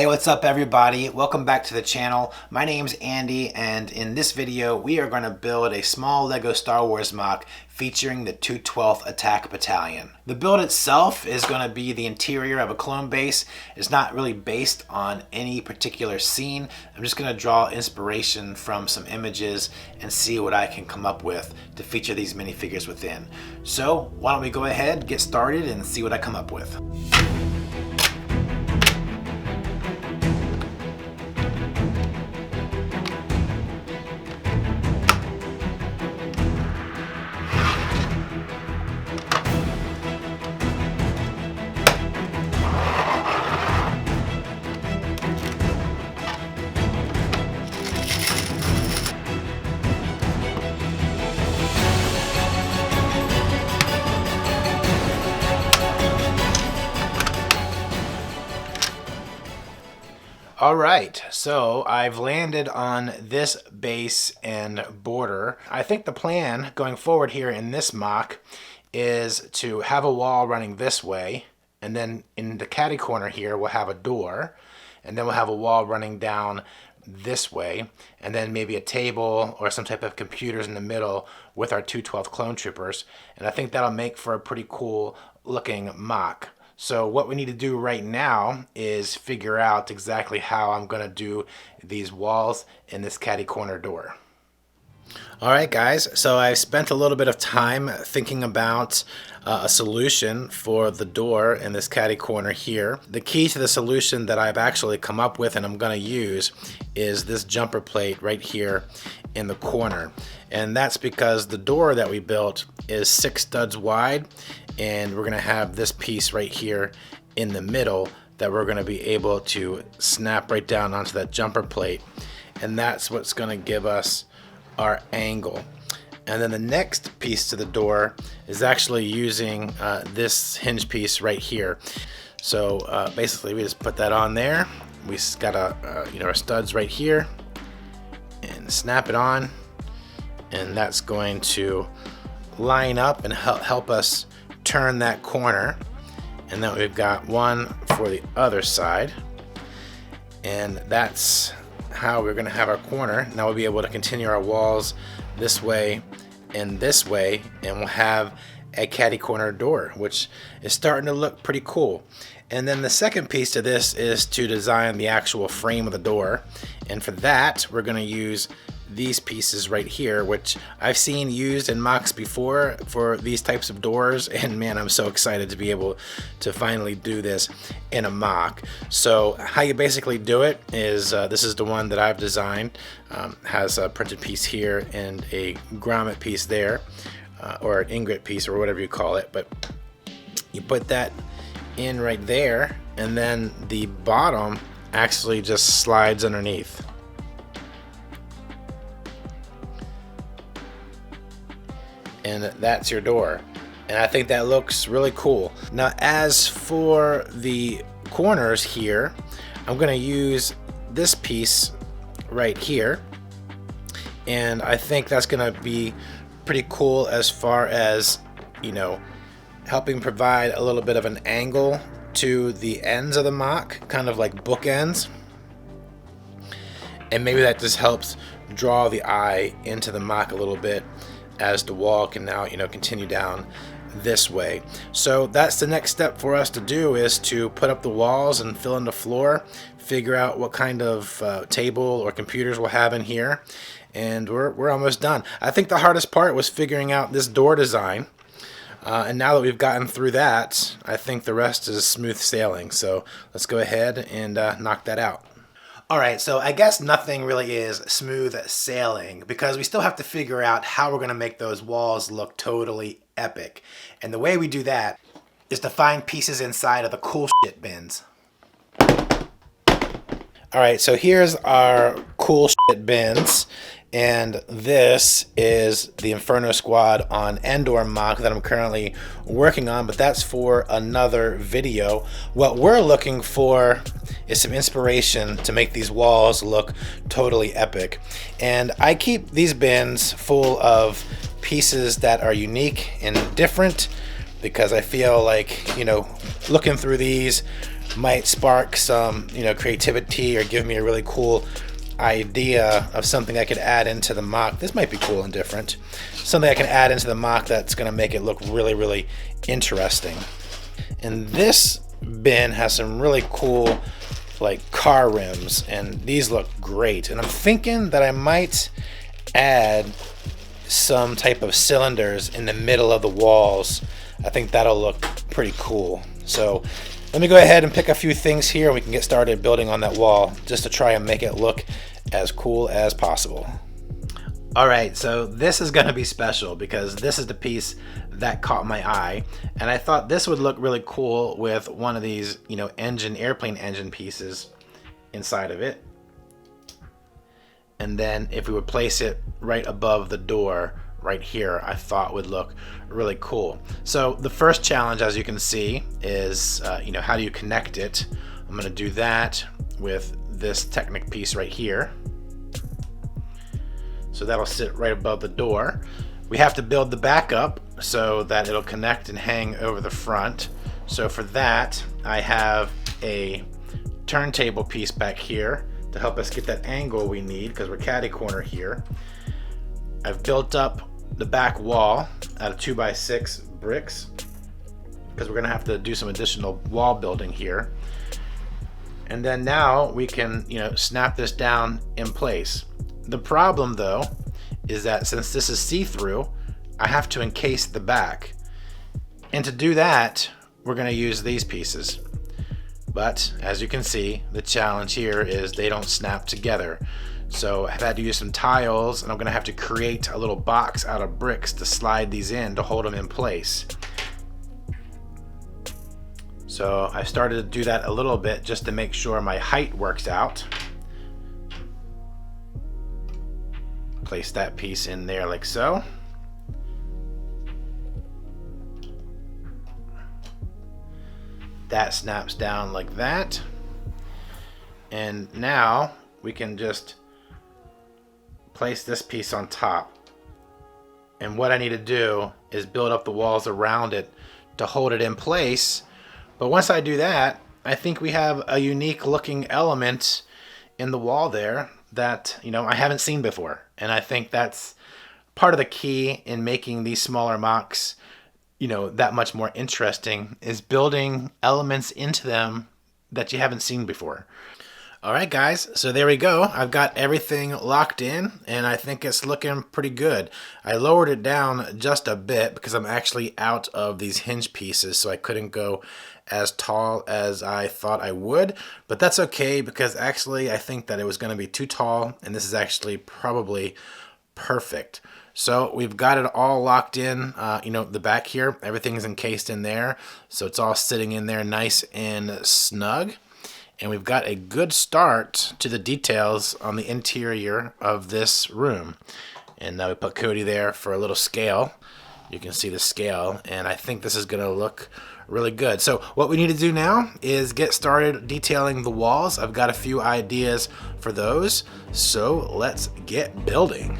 Hey, what's up everybody? Welcome back to the channel. My name's Andy, and in this video we are going to build a small LEGO Star Wars MOC featuring the 212th Attack Battalion. The build itself is going to be the interior of a clone base. It's not really based on any particular scene. I'm just going to draw inspiration from some images and see what I can come up with to feature these minifigures within. So why don't we go ahead, get started, and see what I come up with. All right, so I've landed on this base and border. I think the plan going forward here in this MOC is to have a wall running this way, and then in the catty corner here we'll have a door, and then we'll have a wall running down this way, and then maybe a table or some type of computers in the middle with our 212 clone troopers. And I think that'll make for a pretty cool looking MOC. So what we need to do right now is figure out exactly how I'm going to do these walls in this catty corner door. Alright guys, so I've spent a little bit of time thinking about a solution for the door in this catty corner here. The key to the solution that I've actually come up with and I'm going to use is this jumper plate right here in the corner. And that's because the door that we built is 6 studs wide, and we're going to have this piece right here in the middle that we're going to be able to snap right down onto that jumper plate, and that's what's going to give us our angle. And then the next piece to the door is actually using this hinge piece right here. So basically we just put that on there. We got our studs right here and snap it on, and that's going to line up and help us turn that corner. And then we've got one for the other side, and that's how we're going to have our corner. Now we'll be able to continue our walls this way and this way, and we'll have a catty corner door, which is starting to look pretty cool. And then the second piece to this is to design the actual frame of the door, and for that we're going to use these pieces right here, which I've seen used in MOCs before for these types of doors, and man, I'm so excited to be able to finally do this in a MOC. So how you basically do it is this is the one that I've designed. Has a printed piece here and a grommet piece there, or an ingot piece or whatever you call it, but you put that in right there, and then the bottom actually just slides underneath. And that's your door, and I think that looks really cool. Now as for the corners here, I'm going to use this piece right here, and I think that's going to be pretty cool as far as, you know, helping provide a little bit of an angle to the ends of the MOC, kind of like bookends, and maybe that just helps draw the eye into the MOC a little bit, as the wall can now, continue down this way. So that's the next step for us to do, is to put up the walls and fill in the floor, figure out what kind of table or computers we'll have in here, and we're almost done. I think the hardest part was figuring out this door design, and now that we've gotten through that, I think the rest is smooth sailing. So let's go ahead and knock that out. Alright, so I guess nothing really is smooth sailing, because we still have to figure out how we're going to make those walls look totally epic. And the way we do that is to find pieces inside of the cool shit bins. Alright, so here's our cool shit bins, and this is the Inferno Squad on Endor MOC that I'm currently working on, but that's for another video. What we're looking for is some inspiration to make these walls look totally epic, and I keep these bins full of pieces that are unique and different, because I feel like, looking through these, might spark some, creativity or give me a really cool idea of something I could add into the MOC. This might be cool and different. Something I can add into the MOC that's going to make it look really, really interesting. And this bin has some really cool like car rims, and these look great. And I'm thinking that I might add some type of cylinders in the middle of the walls. I think that'll look pretty cool. So let me go ahead and pick a few things here and we can get started building on that wall just to try and make it look as cool as possible. All right, so this is gonna be special because this is the piece that caught my eye, and I thought this would look really cool with one of these, airplane engine pieces inside of it. And then if we would place it right above the door right here, I thought would look really cool. So the first challenge, as you can see, is how do you connect it? I'm gonna do that with this Technic piece right here. So that'll sit right above the door. We have to build the back up so that it'll connect and hang over the front. So for that, I have a turntable piece back here to help us get that angle we need because we're catty-corner here. I've built up the back wall out of 2x6 bricks because we're gonna have to do some additional wall building here. And then now we can, snap this down in place. The problem though is that since this is see-through, I have to encase the back. And to do that, we're gonna use these pieces. But as you can see, the challenge here is they don't snap together. So I've had to use some tiles, and I'm gonna have to create a little box out of bricks to slide these in to hold them in place. So I started to do that a little bit just to make sure my height works out. Place that piece in there like so. That snaps down like that. And now we can just place this piece on top. And what I need to do is build up the walls around it to hold it in place. But once I do that, I think we have a unique looking element in the wall there that I haven't seen before. And I think that's part of the key in making these smaller MOCs that much more interesting, is building elements into them that you haven't seen before. All right, guys, so there we go. I've got everything locked in, and I think it's looking pretty good. I lowered it down just a bit because I'm actually out of these hinge pieces, so I couldn't go as tall as I thought I would, but that's okay because actually I think that it was going to be too tall, and this is actually probably perfect. So we've got it all locked in, the back here, everything's encased in there, so it's all sitting in there nice and snug. And we've got a good start to the details on the interior of this room. And now we put Cody there for a little scale. You can see the scale, and I think this is gonna look really good. So what we need to do now is get started detailing the walls. I've got a few ideas for those, so let's get building.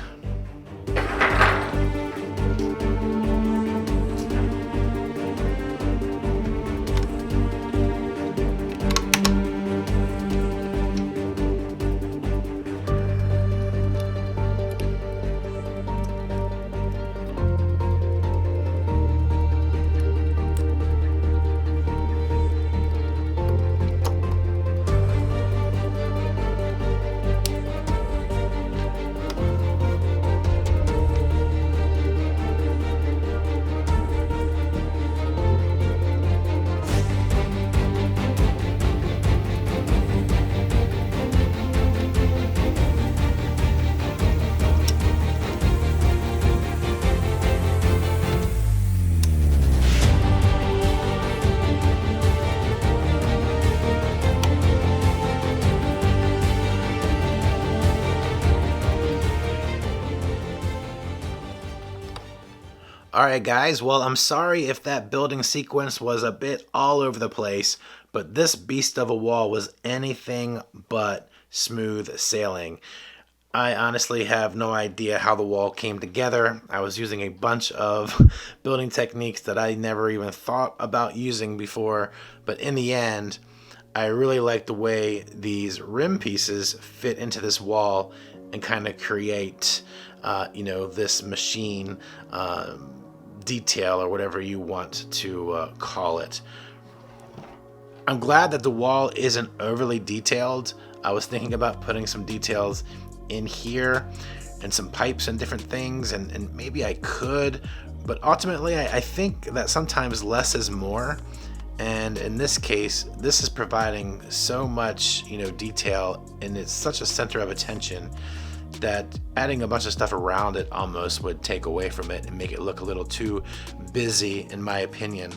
Alright guys, well I'm sorry if that building sequence was a bit all over the place, but this beast of a wall was anything but smooth sailing. I honestly have no idea how the wall came together. I was using a bunch of building techniques that I never even thought about using before, but in the end, I really like the way these rim pieces fit into this wall and kind of create, this machine detail or whatever you want to call it. I'm glad that the wall isn't overly detailed. I was thinking about putting some details in here and some pipes and different things, and maybe I could, but ultimately I think that sometimes less is more. And in this case, this is providing so much, detail, and it's such a center of attention that adding a bunch of stuff around it almost would take away from it and make it look a little too busy, in my opinion.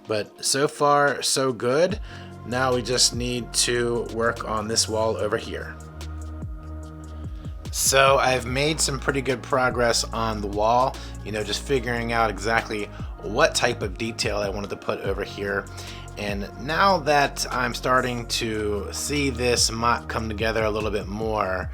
But so far, so good. Now we just need to work on this wall over here. So I've made some pretty good progress on the wall, just figuring out exactly what type of detail I wanted to put over here. And now that I'm starting to see this MOC come together a little bit more,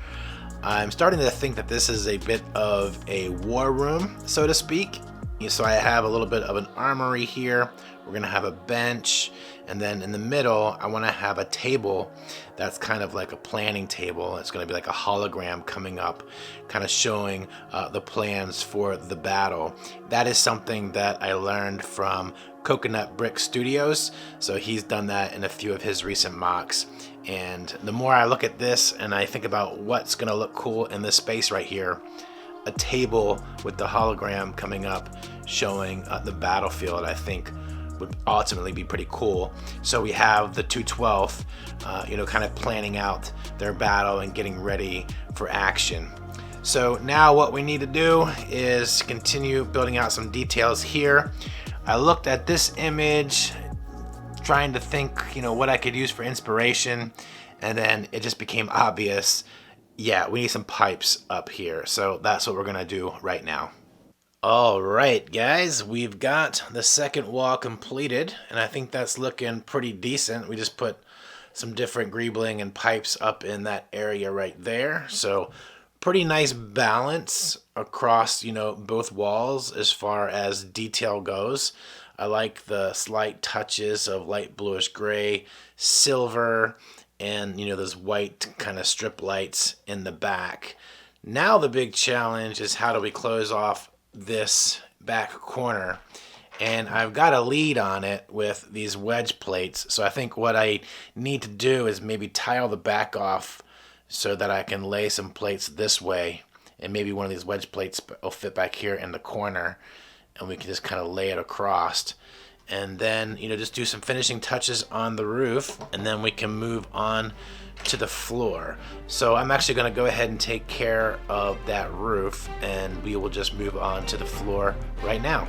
I'm starting to think that this is a bit of a war room, so to speak. So I have a little bit of an armory here. We're gonna have a bench, and then in the middle I want to have a table that's kind of like a planning table. It's going to be like a hologram coming up, kind of showing the plans for the battle. That is something that I learned from Coconut Brick Studios, so he's done that in a few of his recent MOCs. And the more I look at this and I think about what's going to look cool in this space right here, a table with the hologram coming up showing the battlefield, I think would ultimately be pretty cool. So we have the 212th, kind of planning out their battle and getting ready for action. So now what we need to do is continue building out some details here. I looked at this image, trying to think, what I could use for inspiration, and then it just became obvious. Yeah, we need some pipes up here. So that's what we're gonna do right now. All right, guys, we've got the second wall completed, and I think that's looking pretty decent. We just put some different greebling and pipes up in that area right there. So pretty nice balance across, both walls as far as detail goes. I like the slight touches of light bluish gray, silver, and, those white kind of strip lights in the back. Now the big challenge is how do we close off this back corner, and I've got a lead on it with these wedge plates. So I think what I need to do is maybe tile the back off so that I can lay some plates this way, and maybe one of these wedge plates will fit back here in the corner, and we can just kind of lay it across, and then just do some finishing touches on the roof, and then we can move on to the floor. So I'm actually going to go ahead and take care of that roof, and we will just move on to the floor right now.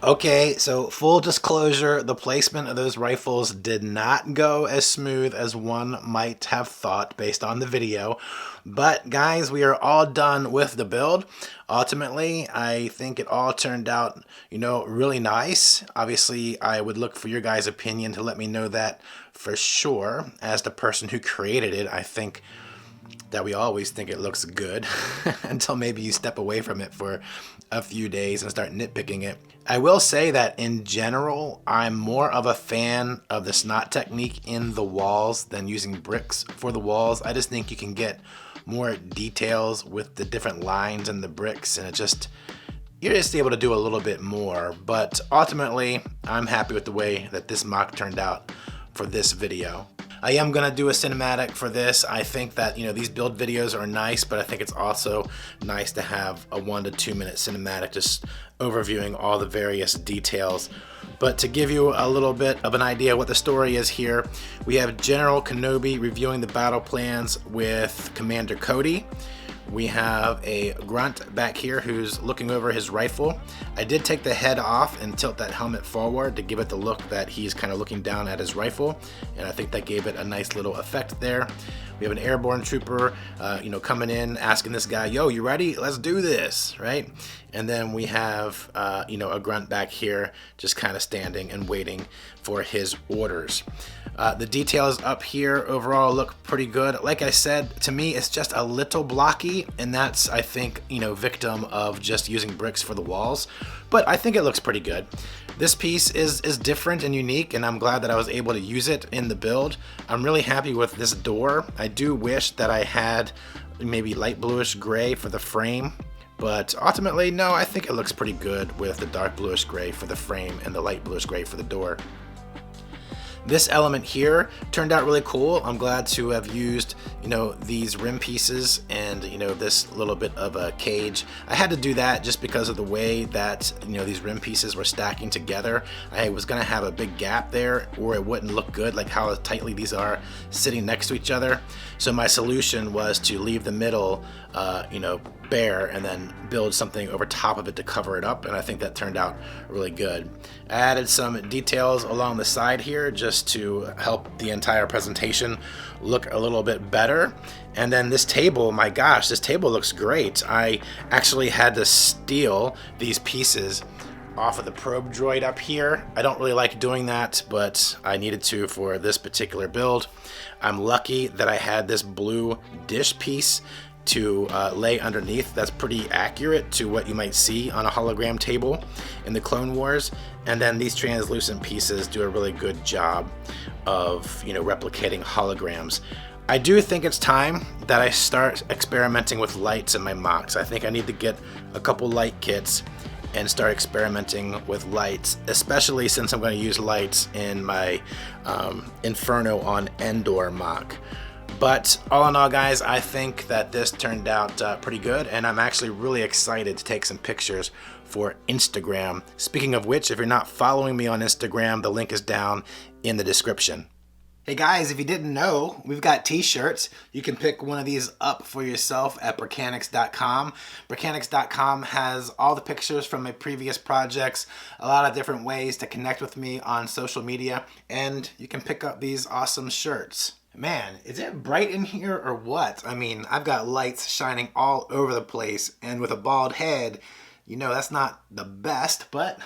Okay, so full disclosure, the placement of those rifles did not go as smooth as one might have thought based on the video. But guys, we are all done with the build. Ultimately, I think it all turned out, really nice. Obviously, I would look for your guys' opinion to let me know that for sure. As the person who created it, I think that we always think it looks good until maybe you step away from it for a few days and start nitpicking it. I will say that in general, I'm more of a fan of the snot technique in the walls than using bricks for the walls. I just think you can get more details with the different lines and the bricks, and you're just able to do a little bit more. But ultimately, I'm happy with the way that this mock turned out for this video. I am going to do a cinematic for this. I think that, these build videos are nice, but I think it's also nice to have a 1 to 2 minute cinematic just overviewing all the various details. But to give you a little bit of an idea what the story is here, we have General Kenobi reviewing the battle plans with Commander Cody. We have a grunt back here who's looking over his rifle. I did take the head off and tilt that helmet forward to give it the look that he's kind of looking down at his rifle, and I think that gave it a nice little effect there. We have an airborne trooper, coming in, asking this guy, "Yo, you ready? Let's do this," right? And then we have, a grunt back here just kind of standing and waiting for his orders. The details up here overall look pretty good. Like I said, to me, it's just a little blocky, and that's, I think, victim of just using bricks for the walls. But I think it looks pretty good. This piece is different and unique, and I'm glad that I was able to use it in the build. I'm really happy with this door. I do wish that I had maybe light bluish gray for the frame, but ultimately, no, I think it looks pretty good with the dark bluish gray for the frame and the light bluish gray for the door. This element here turned out really cool. I'm glad to have used, these rim pieces and, this little bit of a cage. I had to do that just because of the way that, these rim pieces were stacking together. I was gonna have a big gap there or it wouldn't look good, like how tightly these are sitting next to each other. So my solution was to leave the middle, bare and then build something over top of it to cover it up, and I think that turned out really good. I added some details along the side here just to help the entire presentation look a little bit better. And then this table, my gosh, this table looks great. I actually had to steal these pieces off of the probe droid up here. I don't really like doing that, but I needed to for this particular build. I'm lucky that I had this blue dish piece to lay underneath. That's pretty accurate to what you might see on a hologram table in the Clone Wars. And then these translucent pieces do a really good job of replicating holograms. I do think it's time that I start experimenting with lights in my mocks. I think I need to get a couple light kits and start experimenting with lights, especially since I'm going to use lights in my Inferno on Endor mock. But all in all, guys, I think that this turned out pretty good, and I'm actually really excited to take some pictures for Instagram. Speaking of which, if you're not following me on Instagram, the link is down in the description. Hey guys, if you didn't know, we've got t-shirts. You can pick one of these up for yourself at brickanics.com. Brickanics.com has all the pictures from my previous projects, a lot of different ways to connect with me on social media, and you can pick up these awesome shirts. Man, is it bright in here or what? I mean, I've got lights shining all over the place, and with a bald head, that's not the best, but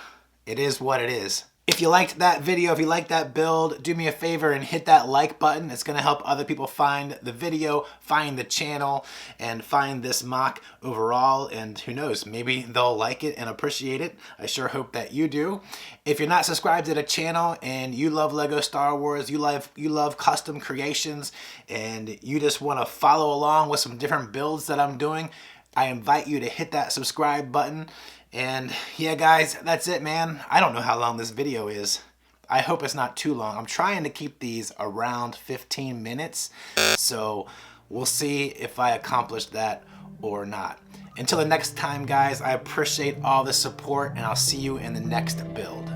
it is what it is. If you liked that video, if you liked that build, do me a favor and hit that like button. It's going to help other people find the video, find the channel, and find this mock overall. And who knows, maybe they'll like it and appreciate it. I sure hope that you do. If you're not subscribed to the channel and you love LEGO Star Wars, you love custom creations, and you just want to follow along with some different builds that I'm doing, I invite you to hit that subscribe button. And yeah, guys, that's it, man. I don't know how long this video is. I hope it's not too long. I'm trying to keep these around 15 minutes, so we'll see if I accomplish that or not. Until the next time, guys, I appreciate all the support, and I'll see you in the next build.